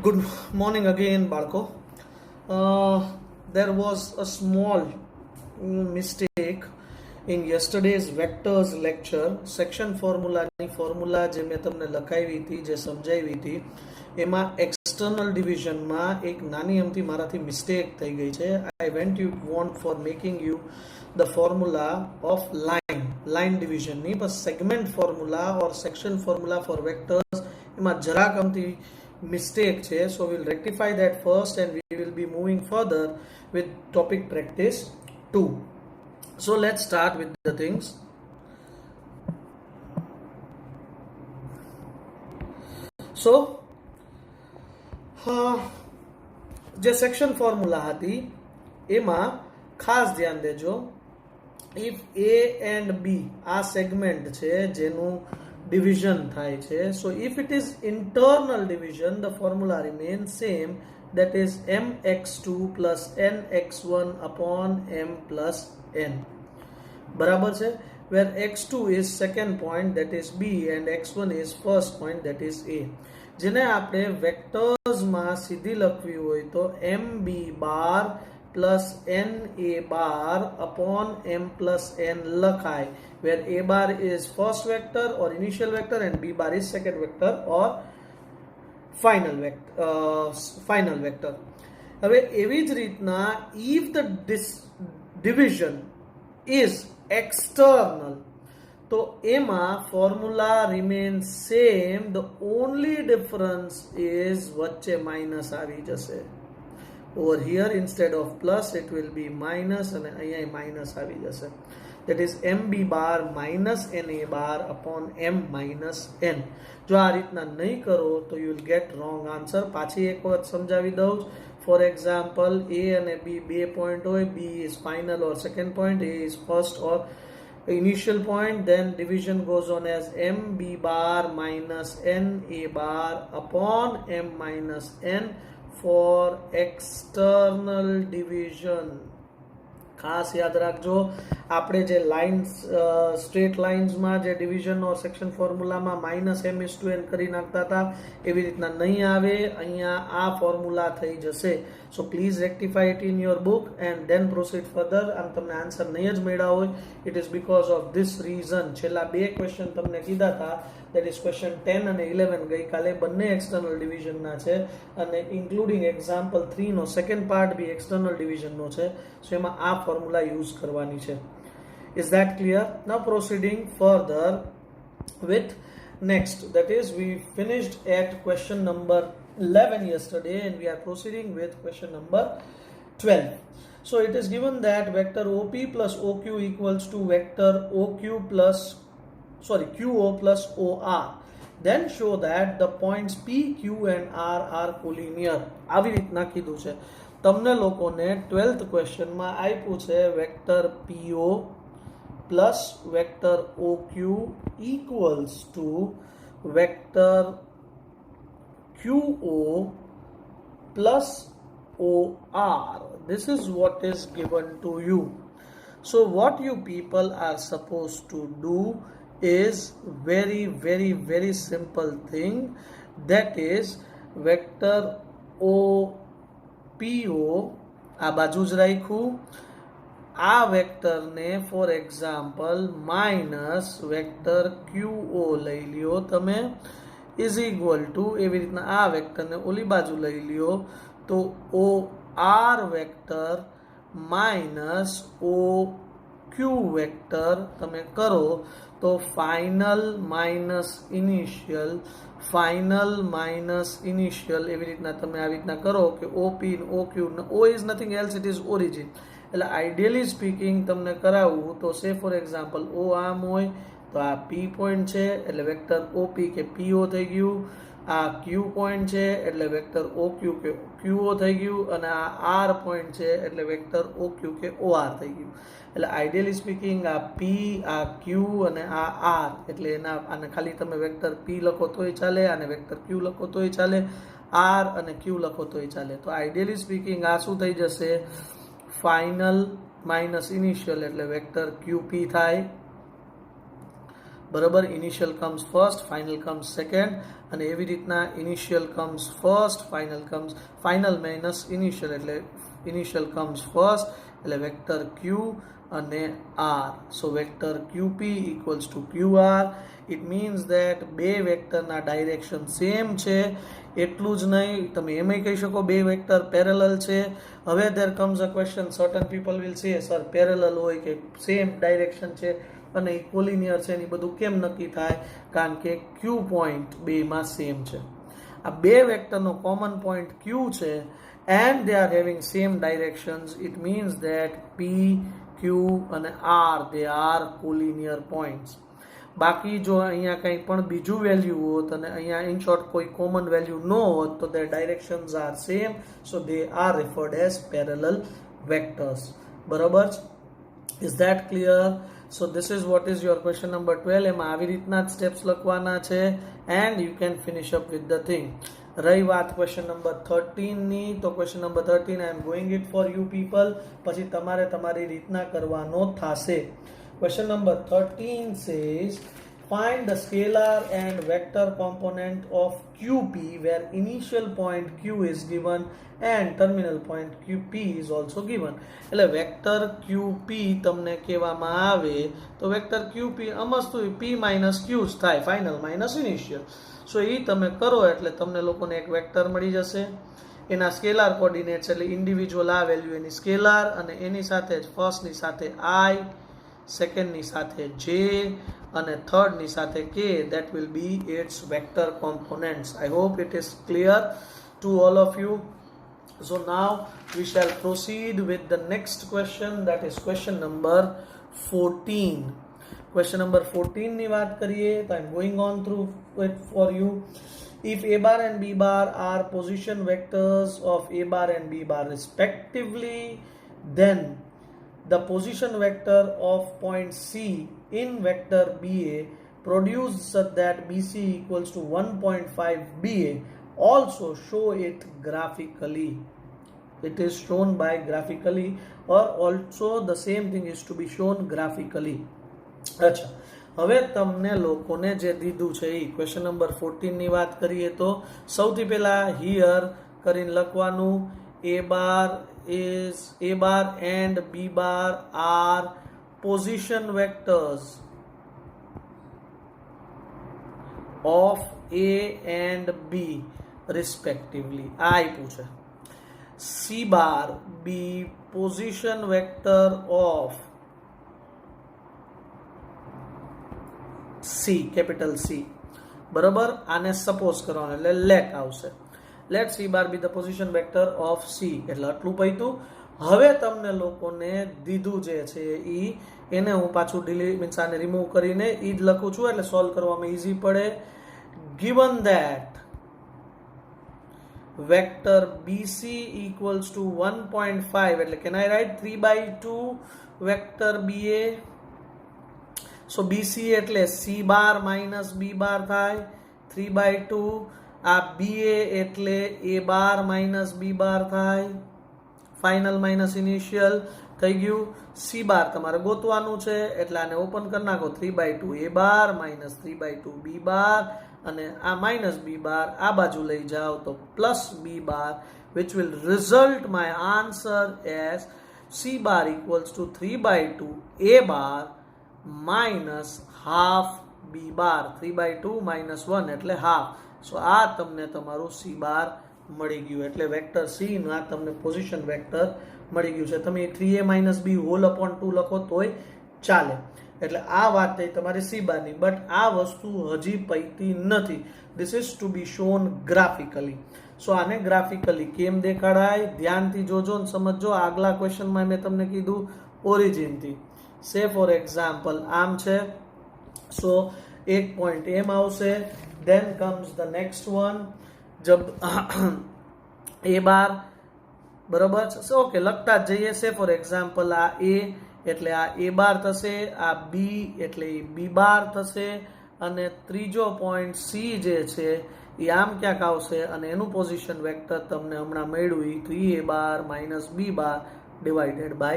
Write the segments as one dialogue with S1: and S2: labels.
S1: Good morning again, Barko. There was a small mistake in yesterday's vectors lecture. Section ફોર્મ્યુલાની formula જે મેં તમને લખાવી હતી, જે સમજાવી હતી, એમાં એક્સટર્નલ ડિવિઝનમાં એક નાની અમથી મારાથી મિસ્ટેક થઈ ગઈ છે. I want for making you the formula of line ડિવિઝનની, પણ segment formula or section formula for vectors એમાં જરાક અમથી mistake chair, so we'll rectify that first and we will be moving further with topic practice 2. So let's start with the things. So જે section formula હતી એમાં ખાસ ધ્યાન દેજો. if A and B આ સેગમેન્ટ છે જેનું division થાય છે, so if it is internal division the formula remains same, that is mx2 plus nx1 upon m plus n. બરાબર છે? where x2 is second point, that is B, and x1 is first point, that is A. જેને આપણે વેક્ટર્સમાં સીધી લખવી હોય તો mb બાર plus na bar upon m plus n લખાય, where a bar is first vector or initial vector and b bar is second vector or final vector. હવે એવી જ રીતના if the division is external તો એમાં formula remains same, the only difference is વચ્ચે minus આવી જશે. Over here instead of plus it will be minus and અહીંયા minus આવી જશે. That is mb bar minus na bar upon m minus n. જો આ રીતના નહીં કરો તો you will get wrong answer. પાછી એક વખત સમજાવી દઉં. For example, A અને B બે point હોય, B is final or second point, A is first or initial point, then division goes on as mb bar minus na bar upon m minus n for external division. ખાસ યાદ રાખજો, આપણે જે lines straight લાઇન્સમાં જે division or section ફોર્મ્યુલામાં minus m is to n કરી નાખતા હતા એવી રીતના નહીં આવે, અહીંયા આ ફોર્મ્યુલા થઈ જશે. So please rectify it in your book and then proceed further. આમ તમને આન્સર નહીં જ મળ્યા હોય, it is because of this reason. છેલ્લા બે ક્વેશ્ચન તમને કીધા હતા, that is question 10 અને 11 ગઈકાલે બંને એક્સટર્નલ ડિવિઝનના છે અને ઇન્ક્લુડિંગ એક્ઝામ્પલ 3 નો સેકન્ડ પાર્ટ બી એક્સટર્નલ ડિવિઝનનો છે. સો એમાં આ ફોર્મ્યુલા યુઝ કરવાની છે. Is that clear? Now proceeding further with next, that is we finished at question number 11 yesterday and we are proceeding with question number 12. So it is given that vector OP plus OQ equals to vector QO plus OR. Then show that the points P, Q and R are collinear. આવી રીતના કીધું છે. તમને લોકોને 12th ક્વેશ્ચનમાં આપ્યું છે vector PO plus vector OQ equals to vector QO plus OR. This is what is given to you. So what you people are supposed to do is very simple thing, that is vector OPO આ બાજુ જ રાખ્યું, આ વેક્ટરને for example minus vector QO લઈ લ્યો તમે, is equal to એવી રીતના આ વેક્ટરને ઓલી બાજુ લઈ લ્યો તો OR vector minus OQ vector તમે કરો તો ફાઇનલ માઇનસ ઇનિશિયલ એવી રીતના તમે આવી રીતના કરો કે OP OQ, O is nothing else, it is origin. એટલે આઈડિયલી સ્પીકિંગ તમને કરાવવું તો સે ફોર એક્ઝામ્પલ O આમ હોય તો આ P પોઈન્ટ છે એટલે વેક્ટર OP કે PO થઈ ગયું, આ Q પોઈન્ટ છે એટલે વેક્ટર OQ કે QO થઈ ગયું, અને આ R પોઈન્ટ છે એટલે વેક્ટર OQ કે OR થઈ ગયું. એટલે આઈડિયલી સ્પીકિંગ આ P, આ Q અને આ R, એટલે એના આને ખાલી તમે વેક્ટર P લખો તોય ચાલે, આને વેક્ટર Q લખો તોય ચાલે, R અને Q લખો તોય ચાલે. તો આઈડિયલી સ્પીકિંગ આ શું થઈ જશે, ફાઇનલ માઇનસ ઇનિશિયલ એટલે વેક્ટર QP થાય બરાબર. Initial comes first, final comes second, અને એવી રીતના initial comes first, final minus initial એટલે ઇનિશિયલ કમ્સ ફર્સ્ટ એટલે વેક્ટર ક્યુ અને R. So vector QP equals to QR. It means that બે વેક્ટરના ડાયરેક્શન સેમ છે. એટલું જ નહીં, તમે એમય કહી શકો બે વેક્ટર પેરેલલ છે. હવે there comes a question, certain people will સે સર પેરેલલ હોય કે સેમ ડાયરેક્શન છે અને એ કોલિનિયર છે, એ બધું કેમ નક્કી થાય? કારણ કે ક્યુ પોઈન્ટ બેમાં સેમ છે. આ બે વેક્ટરનો કોમન પોઈન્ટ ક્યુ છે and they are having same directions. It means that P, Q અને R they are collinear points. બાકી જો અહીંયા કંઈ પણ બીજું વેલ્યુ હોત અને અહીંયા ઇન શોર્ટ કોઈ કોમન વેલ્યુ ન હોત તો their directions are same, so they are referred as parallel vectors. બરાબર? Is that clear? So this is what is your question number 12. એમાં આવી રીતના જ સ્ટેપ્સ લખવાના છે and you can finish up with the thing. રહી વાત question number 13 ની, તો question number 13 I am going it for you people. પછી તમારે તમારી રીતના કરવાનો થશે. Question number 13 says find the scalar and vector component of QP where initial point Q is given and terminal point QP is also given. એટલે vector QP તમને કહેવામાં આવે તો vector QP અમસ્તુ P minus Q થાય, final minus initial. સો એ તમે કરો એટલે તમને લોકોને એક વેક્ટર મળી જશે. એના સ્કેલાર કોર્ડિનેટ્સ એટલે ઇન્ડિવિજ્યુઅલ આ વેલ્યુ એની સ્કેલાર અને એની સાથે જ ફર્સ્ટની સાથે I, સેકન્ડની સાથે J અને થર્ડની સાથે K. That will be its vector components. I hope it is clear to all of you. So now we shall proceed with the next question, that is question number 14. Question number 14 ની વાત કરીએ તો I am going on through it for you. If A bar and B bar are position vectors of A bar and B bar respectively, then the position vector of point C in vector BA produced such that BC equals to 1.5 BA. Also show it graphically. It is shown by graphically, or also the same thing is to be shown graphically. અચ્છા, હવે તમને લોકોને જે દીધું છે એ question number 14 ની વાત કરીએ તો સૌથી પહેલા હિયર કરીને લખવાનું A bar and B bar are position vectors of A and B respectively. આ આપ્યું છે. C bar B position vector of C, capital C. બરાબર? આને સપોઝ કરવાનું એટલે લેટ આવશે. Let C bar be the position vector of C. એટલે આટલું પૈતું. હવે તમને લોકોને દીધું જે છે એને હું પાછું મીન્સ આને રિમૂવ કરીને ઈ જ લખું છું એટલે સોલ્વ કરવામાં ઈઝી પડે. given that vector BC equals to 1.5 એટલે can I write 3/2 vector BA. So BC એટલે C bar minus B bar થાય 3/2. આ BA એટલે A bar minus B bar થાય, ફાઇનલ માઇનસ ઇનિશિયલ થઈ ગયું. C bar તમારે ગોતવાનું છે એટલે આને ઓપન કરી નાખો 3/2 A bar minus 3/2 B bar અને આ માઇનસ B bar આ બાજુ લઈ જાઓ તો plus B bar, which will result my answer as C bar equals to 3/2 A bar minus half B bar. 3/2 minus 1 એટલે half. સો આ તમને તમારું C bar મળી ગયું. એટલે વેક્ટર C નું આ તમને પોઝિશન વેક્ટર મળી ગયું છે. તમે 3A minus B whole upon 2 લખો તોય ચાલે. એટલે આ વાત થઈ તમારી C bar ની, બટ આ વસ્તુ હજી પૈતી નથી. This is to be shown graphically. સો આને ગ્રાફિકલી કેમ દેખાડાય ધ્યાનથી જોજો ને સમજજો. આગલા ક્વેશ્ચનમાં મેં તમને કીધું ઓરિજિનથી. સે ફોર એક્ઝામ્પલ આમ છે, સો એક પોઈન્ટ એમ આવશે, then comes the next one. જબ A bar બરાબર છે. ઓકે, લખતા જ જઈએ. સે ફોર એક્ઝામ્પલ આ A એટલે આ A bar થશે, આ B એટલે B bar થશે અને ત્રીજો પોઈન્ટ C જે છે એ આમ ક્યાંક આવશે અને એનું પોઝિશન વેક્ટર તમને હમણાં મળ્યું એ 3A bar minus B bar divided by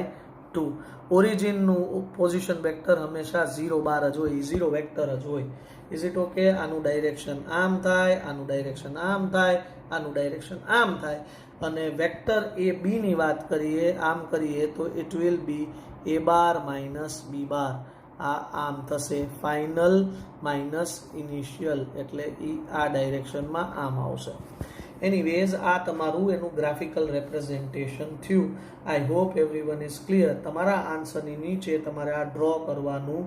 S1: 2. ઓરિજિનનું પોઝિશન વેક્ટર હંમેશા 0 બાર જ હોય, 0 વેક્ટર જ હોય. Is it okay? આનું ડાયરેક્શન આમ થાય, આનું ડાયરેક્શન આમ થાય, આનું ડાયરેક્શન આમ થાય, અને વેક્ટર એ બી ની વાત કરીએ, આમ કરીએ તો it will be a bar minus b બાર. આ આમ થશે, ફાઇનલ માઇનસ ઇનિશિયલ, એટલે આ ડાયરેક્શનમાં આમ આવશે. એનીવેઝ આ તમારું એનું ગ્રાફિકલ રેપ્રેઝન્ટેશન થયું. I hope everyone is clear. તમારા આન્સરની નીચે તમારે આ ડ્રો કરવાનું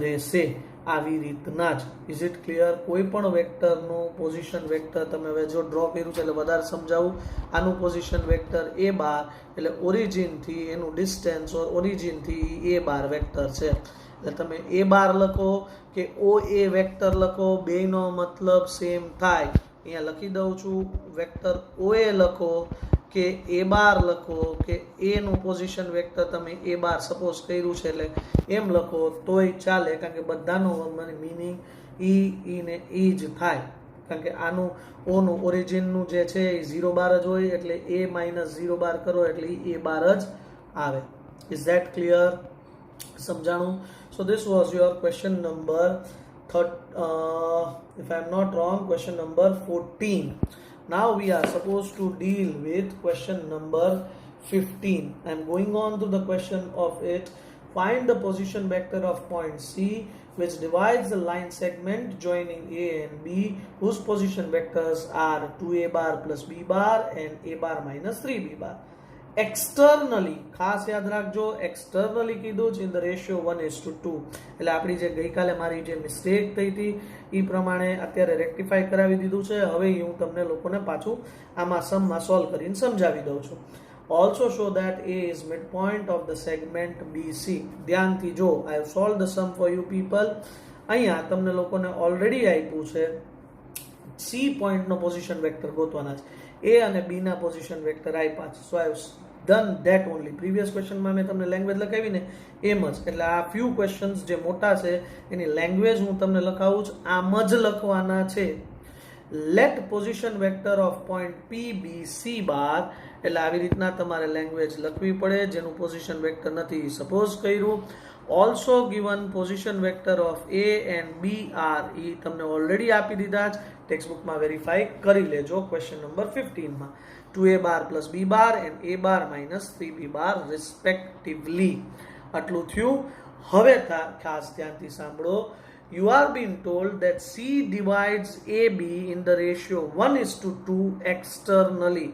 S1: રહેશે આવી રીતના જ. Is it clear? કોઈ પણ વેક્ટરનું પોઝિશન વેક્ટર તમે હવે જો ડ્રો કર્યું છે એટલે વધારે સમજાવું. આનું પોઝિશન વેક્ટર a બાર એટલે ઓરિજિનથી એનું ડિસ્ટન્સ ઓરિજિનથી a બાર વેક્ટર છે. એટલે તમે a બાર લખો કે OA વેક્ટર લખો, બેયનો મતલબ સેમ થાય. અહીંયા લખી દઉં છું, વેક્ટર OA લખો કે a બાર લખો કે a નું પોઝિશન વેક્ટર તમે a બાર સપોઝ કર્યું છે એટલે એમ લખો તોય ચાલે, કારણ કે બધાનો મીનિંગ ઈ ને ઈ જ થાય. કારણ કે આનું ઓનું ઓરિજિનનું જે છે એ 0 બાર જ હોય, એટલે a માઇનસ 0 બાર કરો એટલે a બાર જ આવે. Is that clear? સમજાણું? So this was your question number if I am not wrong, question number 14. Now we are supposed to deal with question number 15. I am going on to the question of it. Find the position vector of point C which divides the line segment joining A and B, whose position vectors are 2a bar plus b bar and a bar minus 3b bar. Externally ખાસ યાદ રાખજો, externally કીધું છે in the ratio 1:2. એટલે આપણી જે ગઈકાલે મારી જે મિસ્ટેક થઈ હતી એ પ્રમાણે અત્યારે રેક્ટિફાઈ કરાવી દીધું છે. હવે હું તમને લોકોને પાછું આમાં સમમાં સોલ્વ કરીને સમજાવી દઉં છું. Also show that A is midpoint of the segment BC. ધ્યાનથી જો, I have solved the sum for you people. અહીંયા તમને લોકોને ઓલરેડી આપ્યું છે C પોઈન્ટનો પોઝિશન વેક્ટર ગોતવાના છે, A અને B ના પોઝિશન વેક્ટર આપ્યા છે. So I have done that only. Previous ક્વેશ્ચનમાં મેં તમને લેંગ્વેજ લખાવી ને એમ જ. એટલે આ ફ્યુ ક્વેશ્ચન્સ જે મોટા છે એની લેંગ્વેજ હું તમને લખાવું છું, આમ જ લખવાના છે. Let position vector of point P B C bar, એટલે આવી રીતના તમારે લેંગ્વેજ લખવી પડે જેનું પોઝિશન વેક્ટર નથી સપોઝ કર્યું. Also given position vector of A and B are, એ તમને ઓલરેડી આપી દીધા જ, ટેક્સ્ટબુકમાં વેરીફાઈ કરી લેજો ક્વેશ્ચન નંબર 15માં. 2a bar plus b bar and a bar minus 3b bar respectively. આટલું થયું. હવે ખાસ ધ્યાનથી સાંભળો. You are being told that C divides AB in the ratio 1:2 externally.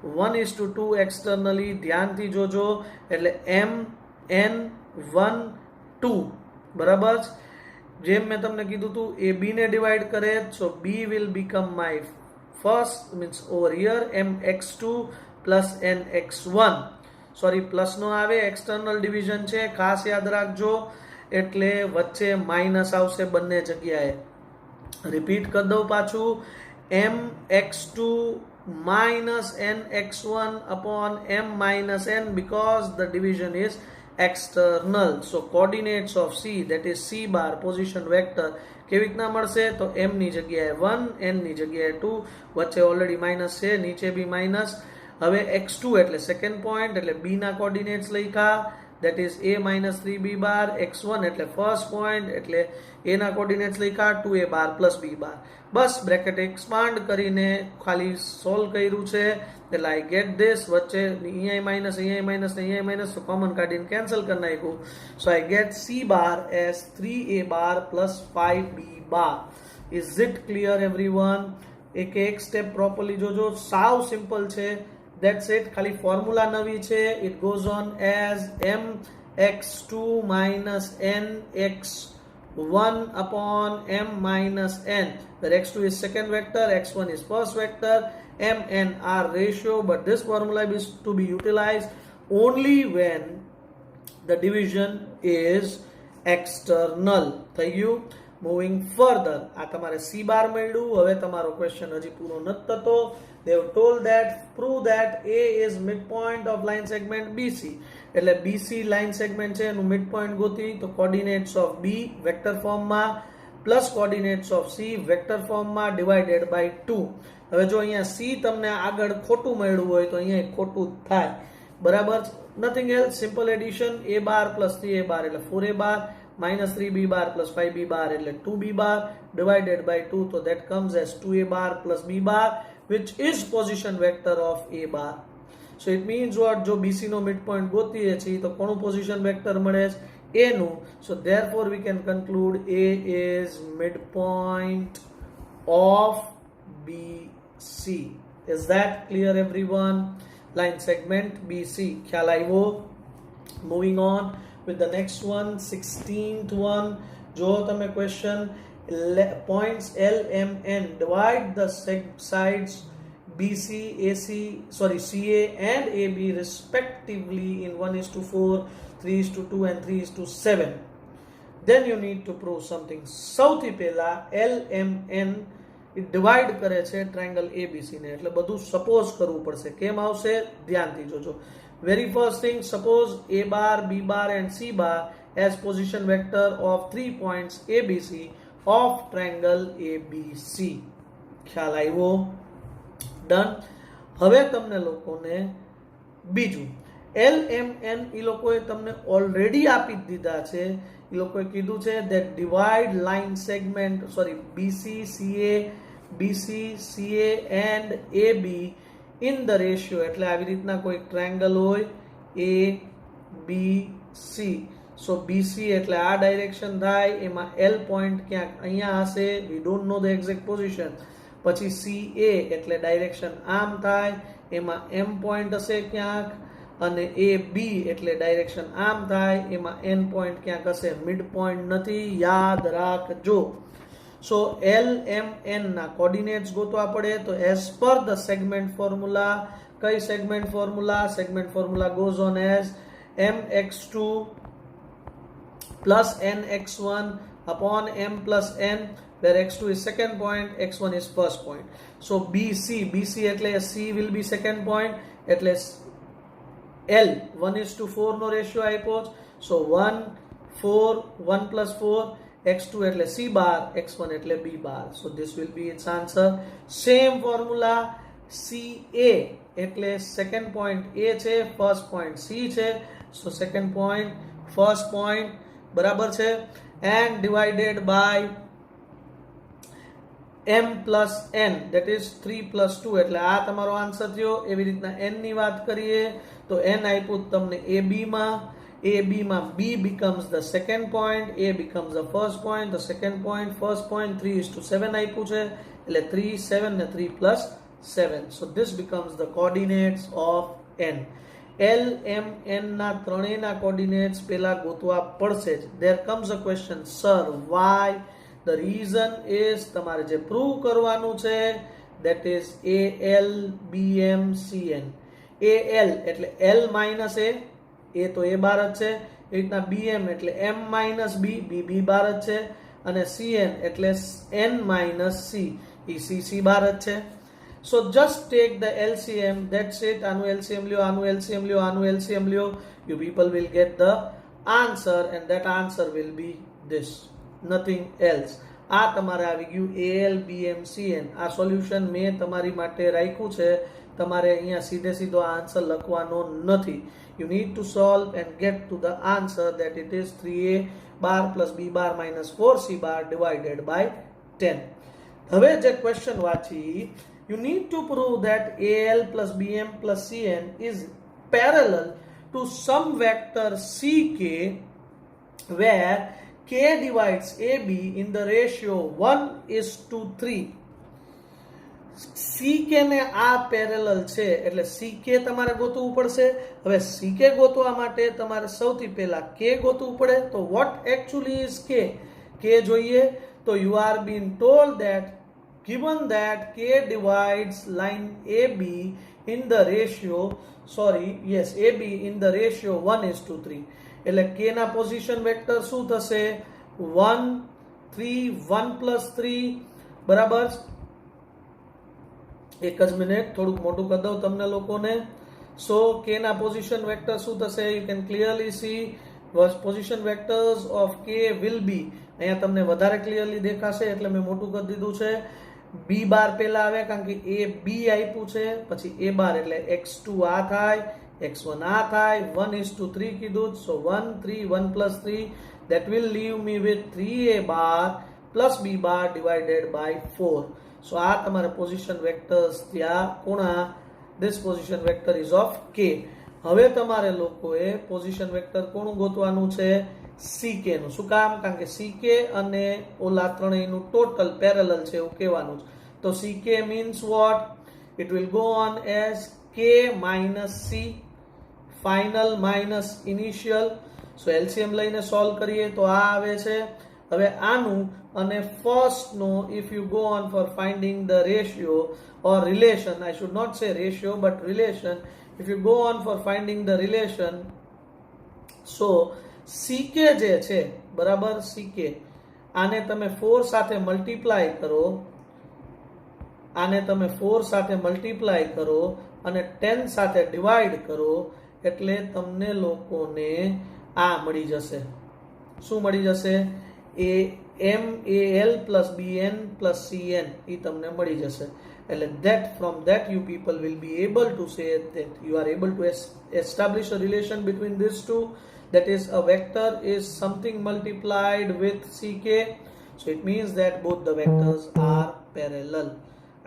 S1: 1:2 externally ધ્યાનથી જોજો. એટલે MN1 2 બરાબર. જેમ મેં તમને કીધું હતું એ B ને ડિવાઈડ કરે, so B will become my first, means over here mx2 plus nx1. Sorry plus નો આવે, એક્સટર્નલ ડિવિઝન છે, ખાસ યાદ રાખજો. એટલે વચ્ચે માઇનસ આવશે બંને જગ્યાએ. રિપીટ કરી દઉં પાછું, mx2 minus nx1 upon m minus n because the division is external. So coordinates of C, that is C bar position vector, કેવી રીતના મળશે? તો m ની જગ્યાએ 1, n ની જગ્યાએ 2, વચ્ચે ઓલરેડી માઇનસ છે, નીચે બી માઇનસ. હવે x2 એટલે સેકન્ડ પોઈન્ટ, એટલે b ના કોઓર્ડિનેટ્સ લખ્યા, that is a minus 3b bar. x1 એટલે ફર્સ્ટ પોઈન્ટ, એટલે a ના કોઓર્ડિનેટ્સ લખ્યા 2a bar plus b bar. બસ બ્રેકેટ એક્સપાન્ડ કરીને ખાલી સોલ્વ કર્યું છે. એટલે આઈ ગેટ ધીસ. વચ્ચે અહીંયા માઇનસ, અહીંયા માઇનસ, અહીંયા માઇનસ, તો કોમન કાઢીને કેન્સલ કરી નાખ્યું. So I get c bar as 3a bar plus 5b bar. Is it clear everyone? એક એક સ્ટેપ પ્રોપરલી જોજો, સાવ સિમ્પલ છે. That's it. ખાલી ફોર્મ્યુલા નવી છે. It goes on as mx2 minus nx1 upon m minus n, where x2 is second vector, x1 is first vector, m and r ratio. But this formula is to be utilized only when the division is external. થઈ ગયું? Moving further. આ તમારે C બાર મળ્યું. હવે તમારો question હજી પૂરો નથી થતો. They have told that prove that A is midpoint of line segment BC. એટલે BC line segment છે એનું midpoint ગોતી. તો coordinates of B vector form માં plus coordinates of C vector form માં divided by 2. હવે જો અહીંયા C તમને આગળ ખોટું મળ્યું હોય તો અહીંયા ખોટું થાય. બરાબર, nothing else, simple addition, a bar plus 3a બાર એટલે 4a બાર minus 3b bar plus 5b bar એટલે 2b bar divided by 2, so that comes as 2a bar plus b bar which is position vector of a bar. So it means what, જો bc નો midpoint ગોતીએ છીએ તો કોનું position vector મળે છે, a નું. So therefore we can conclude a is midpoint of bc. Is that clear everyone? Line segment bc ખ્યાલ આવ્યો? Moving on with the next one, 16th one. જો તમે question points L, M, N divide the sides BC, AC, CA and AB respectively in 1:4, 3:2 and 3:7. Then you need to prove something. સૌથી પહેલા L, M, N divide કરે છે triangle ABC ને, એટલે બધું suppose કરવું પડશે. કેમ આવશે ધ્યાનથી જોજો. Very first thing, suppose A bar, B bar and C bar as position vector of 3 points ABC of triangle ABC. ખ્યાલ આવ્યો? ડન. હવે તમને લોકોને બીજું L, M, N એ લોકોએ તમને ઓલરેડી આપી દીધા છે. એ લોકોએ કીધું છે that divide line segment BC, CA and AB in the ratio, એટલે આવી રીતના કોઈ ટ્રાયંગલ હોય A B C. So BC એટલે આ ડાયરેક્શન થાય, એમાં L પોઈન્ટ ક્યાંક અહીંયા હશે, we don't know the exact position. પછી CA એટલે ડાયરેક્શન આમ થાય, એમાં M પોઈન્ટ હશે ક્યાંક, અને AB એટલે ડાયરેક્શન આમ થાય, એમાં N પોઈન્ટ ક્યાંક હશે. મિડ પોઈન્ટ નથી, યાદ રાખજો. So L, M, N ના કોઓર્ડિનેટ્સ ગોતવા પડે. તો as per the segment formula, કઈ segment formula? Segment formula goes on as mx2 plus nx1 upon m plus n, where x2 is second point, x1 is first point. So BC એટલે C will be second point, એટલે L 1:4 નો ratio આપ્યો. So 1 4 1 plus 4, x2 એટલે C bar, x1 એટલે B bar. So this will be its answer. Same formula, CA એટલે second point A છે, first point C છે. So second point, first point, બરાબર છે, and divided by m plus n, that is 3 plus 2, એટલે આ તમારો answer થયો. એવી રીતના n ની વાત કરીએ તો n આપ્યું તમને AB માં, B becomes the second point, A becomes the first point, the second point, first point, 3:7 આપ્યું છે, એટલે 3, 7 ને 3 plus 7. So this becomes the coordinates of n. L, M, N ના ત્રણેયના કોઓર્ડિનેટ્સ પહેલા ગોતવા પડશે. There comes a question, sir, why? The reason is તમારે જે પ્રૂવ કરવાનું છે that is AL, BM, CN. AL એટલે L minus A, એ તો A બાર જ છે. એ રીતના BM એટલે M minus B, B બાર જ છે. અને CN એટલે N minus C, એ C બાર જ છે. So just take the LCM, that's it. આનું LCM લ્યો, આનું LCM લ્યો, આનું LCM લ્યો. You people will get the answer and that answer will be this, nothing else. આ તમારે આવી ગયું AL, BM, CN. આ સોલ્યુશન મેં તમારી માટે રાખ્યું છે. તમારે અહીંયા સીધે સીધો આન્સર લખવાનો નથી. You need to solve and get to the answer that it is 3A bar plus B bar minus 4C bar divided by 10. હવે જે ક્વેશ્ચન વાંચી, you need to prove that AL plus BM plus CN is parallel to some vector CK where K divides AB in the ratio 1:3. CK ને આ parallel છે, એટલે CK તમારે ગોતવું પડશે. હવે CK ગોતવા માટે તમારે સૌથી પહેલા K ગોતવું પડે. તો what actually is K? K જોઈએ તો you are being told that given that K divides line AB in the ratio, AB in the ratio 1:3. એટલે K ના પોઝિશન વેક્ટર શું થશે? 1 3 1 plus 3, બરાબર. એક જ મિનિટ, થોડુંક મોટું કરી દઉં તમને લોકોને. સો K ના પોઝિશન વેક્ટર શું થશે? You can clearly see position vectors of K will be, અહીંયા તમને વધારે ક્લિયરલી દેખાશે એટલે મેં મોટું કરી દીધું છે. B બાર પહેલા આવે કારણ કે A B આપ્યું છે, પછી A બાર એટલે x2 આ થાય, x1 આ થાય 1:3 કીધું, સો 1 3 1 plus 3 that will leave me with 3a bar plus b bar divided by 4. સો આ તમારે પોઝિશન વેક્ટર્સ ત્યાં કોના this position vector is of k. હવે તમારે લોકોએ પોઝિશન વેક્ટર કોનું ગોતવાનું છે ck નું. શું કામ? કારણ કે ck અને ઓલા ત્રણેયનું ટોટલ પેરેલલ છે એવું કહેવાનું છે. તો ck means what? It will go on as k minus c final minus initial. So LCM લઈને સોલ્વ કરીએ તો આ આવે છે. હવે આનું અને ફર્સ્ટ નો if you go on for finding the ratio or relation, I should not say ratio but relation, if you go on for finding the relation, so ck જે છે બરાબર ck આને તમે 4 સાથે મલ્ટીપ્લાય કરો, આને તમે 4 સાથે મલ્ટીપ્લાય કરો અને 10 સાથે ડિવાઈડ કરો એટલે તમને લોકોને આ મળી જશે. શું મળી જશે? MAL plus BN plus CN એ તમને મળી જશે. એટલે that from that you people will be able to say that you are able to establish a relation between these two, that is a vector is something multiplied with ck, so it means that both the vectors are parallel.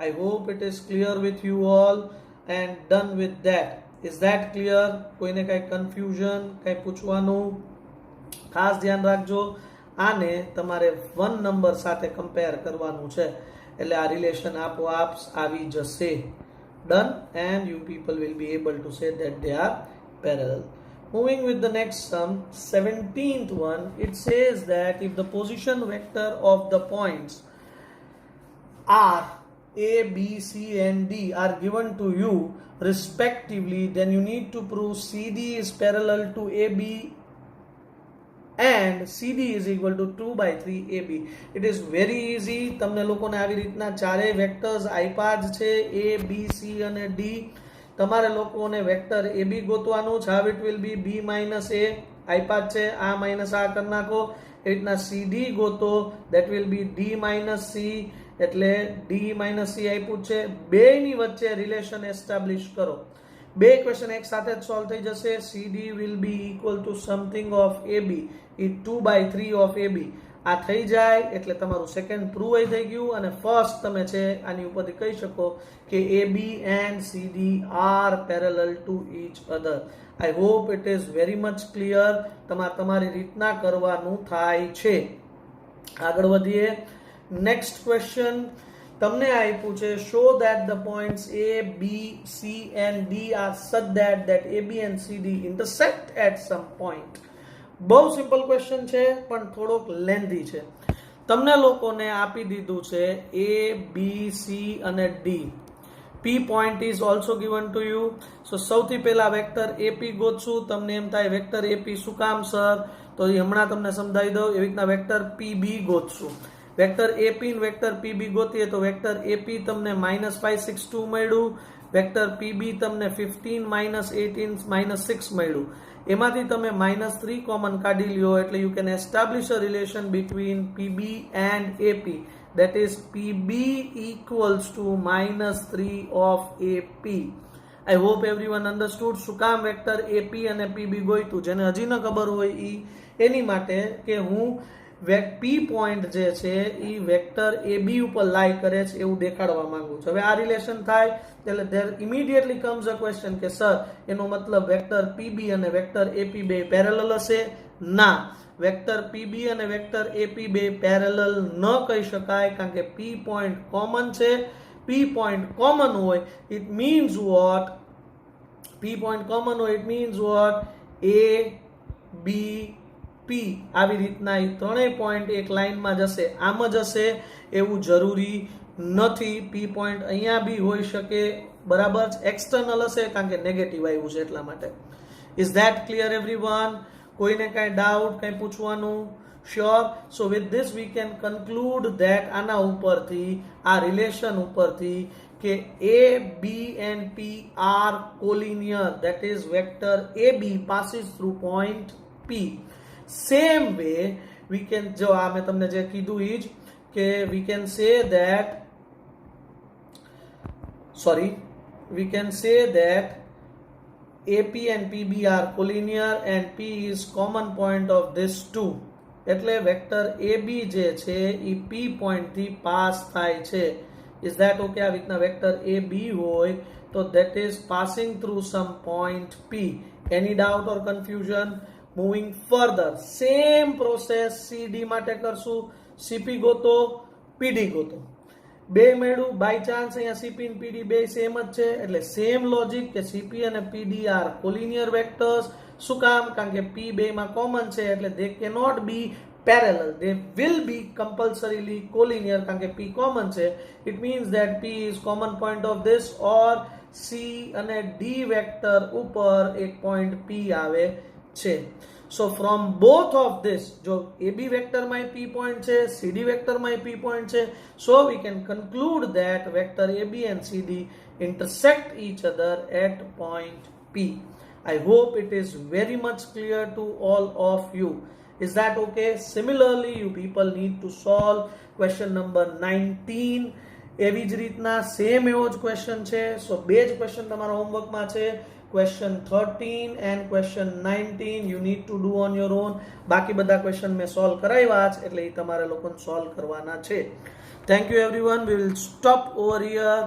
S1: I hope it is clear with you all and done with that. Is that clear? કોઈને કઈ confusion કઈ પૂછવાનું? ખાસ ધ્યાન રાખજો, આને તમારે 1 number સાથે કમ્પેર કરવાનું છે એટલે આ રિલેશન આપોઆપ આવી જશે. Done, and you people will be able to say that they are parallel. Moving with the next sum, 17th one, it says that if the position vector of the points are A, B, C and D are given to you respectively, then you need to prove CD is parallel to AB and CD is equal to 2/3 AB. It is very easy. તમને લોકોને આવી રીતના ચારે vectors આપ્યા જ છે A, B, C અને D. તમારે લોકોને વેક્ટર AB ગોતવાનું છે. How it will be? B minus A આપ્યા જ છે, આ માઇનસ આ કરી નાખો. એ રીતના CD ગોતો, that will be D minus C, એટલે D minus C આપ્યું છે. બેની વચ્ચે રિલેશન એસ્ટાબ્લિશ કરો. બે ઇક્વેશન એક સાથે જ સોલ્વ થઈ જશે. CD will be equal to something of AB is 2/3 of AB. આ થઈ જાય એટલે તમારું સેકન્ડ પ્રૂવ થઈ ગયું અને ફર્સ્ટ તમે છે આની ઉપરથી કહી શકો કે AB and CD are parallel to each other. I hope it is very much clear. તમારી રીતના કરવાનું થાય છે. આગળ વધીએ. નેક્સ્ટ ક્વેશ્ચન તમને આપ્યું છે show that the points A, B, C and D are such that AB and CD intersect at some point. બહુ સિમ્પલ ક્વેશ્ચન છે પણ થોડોક લેન્ધી છે. તમને લોકોને આપી દીધું છે A, B, C અને D. P point is also given to you. So સૌથી પહેલા વેક્ટર AP ગોતશું. તમને એમ થાય વેક્ટર AP શું કામ સર? તો હમણાં તમને સમજાવી દઉં. એવી રીતના વેક્ટર PB ગોતશું. વેક્ટર AP ને વેક્ટર PB ગોતીએ તો વેક્ટર AP તમને -562 મળ્યું, વેક્ટર PB તમને 15 -18 -6 મળ્યું. એમાંથી તમે -3 કોમન કાઢી લ્યો એટલે you can establish a relation between PB and AP, that is PB equals to -3 of AP. I hope everyone understood. શું કામ વેક્ટર AP અને PB ગોઈતું? જેને હજી ન ખબર હોય એની માટે કે હું P પોઈન્ટ જે છે એ વેક્ટર AB ઉપર લાઈ કરે છે એવું દેખાડવા માંગુ છું. હવે આ રિલેશન થાય એટલે there immediately comes a question કે સર એનો મતલબ વેક્ટર PB અને વેક્ટર AP બે પેરેલલ હશે? ના, વેક્ટર PB અને વેક્ટર AP બે પેરેલલ ન કહી શકાય કારણ કે P પોઈન્ટ કોમન છે. P પોઈન્ટ કોમન હોય it means what? P point common હોય it means what? A, B, P આવી રીતના એ ત્રણેય પોઈન્ટ એક લાઈનમાં જશે, આમ જ હશે એવું જરૂરી નથી. P પોઈન્ટ અહીંયા બી હોઈ શકે, બરાબર? એક્સટર્નલ હશે કારણ કે નેગેટિવ આવ્યું છે એટલા માટે. Is that clear everyone? કોઈને કાંઈ ડાઉટ, કાંઈ પૂછવાનું? Sure. So with this we can conclude that આના ઉપરથી, આ રિલેશન ઉપરથી કે A, B and P are collinear, that is vector AB passes through point P. Same way we can, જો આ મેં તમને જે કીધું ઈ જ કે we can say that we can say that AP and PB are collinear and P is common point of this two. એટલે vector AB જે છે એ P પોઈન્ટ થી પાસ થાય છે. Is that okay? આ રીતના વેક્ટર AB હોય તો that is passing through some point P. Any doubt or confusion? Moving further, same process CD માટે કરશું. CP ગોતો, PD ગોતો. બે મેળું બાય ચાન્સ અહીંયા CP અને PD બે સેમ જ છે એટલે સેમ લોજિક કે CP અને PD આર કોલિનિયર વેક્ટર્સ. શું કામ? કારણ કે P બે માં કોમન છે એટલે they cannot be parallel, they will be compulsorily collinear કારણ કે P common છે. It means that P is common point of this or C અને D વેક્ટર ઉપર એક પોઈન્ટ P આવે છે. So from both of this, જો AB vector માં P પોઈન્ટ છે, CD વેક્ટર માં P પોઈન્ટ છે, so we can conclude that vector AB and CD intersect each other at point P. I hope it is very much clear to all of you. Is that okay? Similarly, you people need to solve question number 19. એવી જ રીતના same એવો જ question છે. સો બે જ question તમારા હોમવર્કમાં છે. Question 13 and question 19 you need to do on your own. બાકી બધા ક્વેશ્ચન મેં સોલ્વ કરાવ્યા છે એટલે એ તમારે લોકોને સોલ્વ કરવાના છે. Thank you everyone. We will stop over here.